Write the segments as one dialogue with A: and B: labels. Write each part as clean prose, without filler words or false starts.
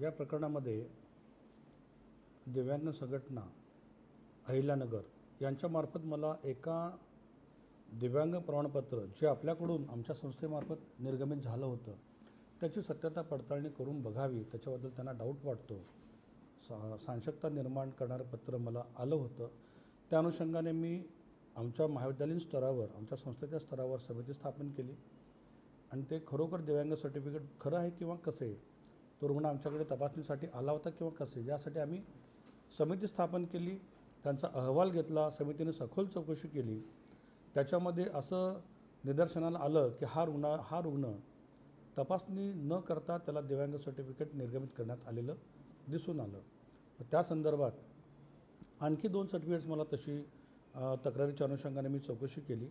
A: या प्रकरणामध्ये दिव्यांग संघटना अहिल्यानगर यांच्यामार्फत मला एका दिव्यांग प्रमाणपत्र जे आपल्याकडून आमच्या संस्थेमार्फत निर्गमित झालं होतं त्याची सत्यता पडताळणी करून बघावी, त्याच्याबद्दल त्यांना डाऊट वाटतो, साशंकता निर्माण करणारं पत्र मला आलं होतं। त्या अनुषंगाने मी आमच्या महाविद्यालयीन स्तरावर, आमच्या संस्थेच्या स्तरावर समिती स्थापन केली आणि ते खरोखर दिव्यांग सर्टिफिकेट खरं आहे किंवा कसं आहे, तो रुग्ण आमच्याकडे तपासणीसाठी आला होता किंवा कसे, यासाठी आम्ही समिती स्थापन केली। त्यांचा अहवाल घेतला, समितीने सखोल चौकशी केली। त्याच्यामध्ये असं निदर्शनाला आलं की हा रुग्ण तपासणी न करता त्याला दिव्यांग सर्टिफिकेट निर्गमित करण्यात आलेलं दिसून आलं। त्या संदर्भात आणखी 2 सर्टिफिकेट्स मला तशी तक्रारीच्या अनुषंगाने मी चौकशी केली,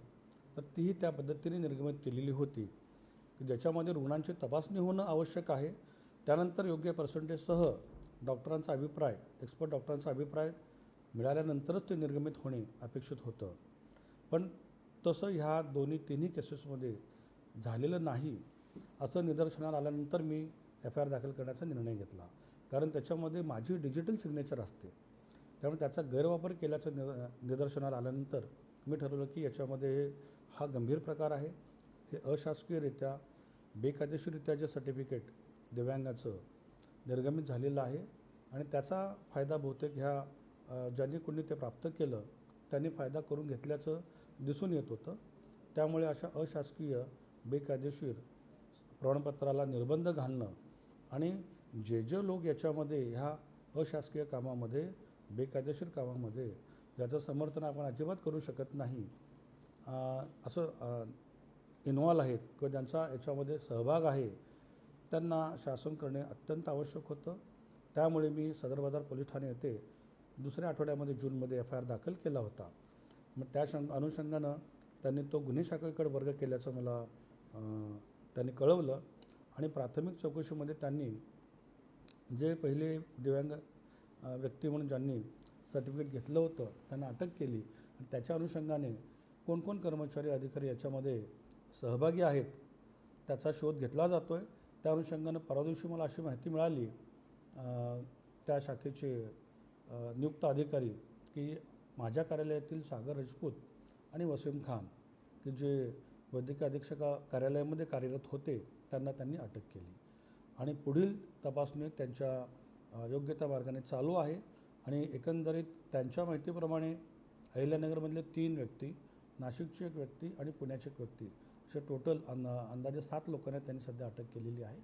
A: तर तीही त्या पद्धतीने निर्गमित केलेली होती की ज्याच्यामध्ये रुग्णांची तपासणी होणं आवश्यक आहे, त्यानंतर योग्य पर्सेंटेजसह डॉक्टरांचा अभिप्राय, एक्सपर्ट डॉक्टरांचा अभिप्राय मिळाल्यानंतरच ते निर्गमित होणे अपेक्षित होतं। पण तसं ह्या तिन्ही केसेसमध्ये झालेलं नाही असं निदर्शनाला आल्यानंतर मी FIR दाखल करण्याचा निर्णय घेतला, कारण त्याच्यामध्ये माझी डिजिटल सिग्नेचर असते। त्यामुळे त्याचा गैरवापर केल्याचं निदर्शनाला आल्यानंतर मी ठरवलं की याच्यामध्ये हा गंभीर प्रकार आहे। हे अशासकीयरित्या बेकायदेशीररित्या जे सर्टिफिकेट दिव्यांगाचं निर्गमित झालेलं आहे आणि त्याचा फायदा बहुतेक ह्या ज्यांनी कोणी ते प्राप्त केलं त्यांनी फायदा करून घेतल्याचं दिसून येत होतं। त्यामुळे अशा अशासकीय बेकायदेशीर प्रमाणपत्राला निर्बंध घालणं आणि जे लोक याच्यामध्ये ह्या अशासकीय कामामध्ये, बेकायदेशीर कामामध्ये ज्याचं समर्थन आपण अजिबात करू शकत नाही असं इन्व्हॉल्व आहेत किंवा ज्यांचा याच्यामध्ये सहभाग आहे, त्यांना शासन करणे अत्यंत आवश्यक होतं। त्यामुळे मी सदर बाजार पोलीस ठाणे येथे दुसऱ्या आठवड्यामध्ये जूनमध्ये FIR दाखल केला होता। मग त्या अनुषंगानं त्यांनी तो गुन्हे शाखेकडे वर्ग केल्याचं मला त्यांनी कळवलं आणि प्राथमिक चौकशीमध्ये त्यांनी जे पहिले दिव्यांग व्यक्ती म्हणून ज्यांनी सर्टिफिकेट घेतलं होतं त्यांना अटक केली आणि त्याच्या अनुषंगाने कोण कर्मचारी, अधिकारी याच्यामध्ये सहभागी आहेत त्याचा शोध घेतला जातो आहे। त्या अनुषंगानं परवा दिवशी मला अशी माहिती मिळाली त्या शाखेचे नियुक्त अधिकारी की माझ्या कार्यालयातील सागर राजपूत आणि वसीम खान की जे वैद्यकीय अधीक्षक कार्यालयामध्ये कार्यरत होते त्यांना त्यांनी अटक केली आणि पुढील तपासणी त्यांच्या योग्यता मार्गाने चालू आहे। आणि एकंदरीत त्यांच्या माहितीप्रमाणे अहिल्यानगरमधले 3 व्यक्ती, नाशिकची 1 व्यक्ती आणि पुण्याची 1 व्यक्ती असे टोटल अंदाजे 7 लोकांना त्यांनी सध्या अटक केलेली आहे।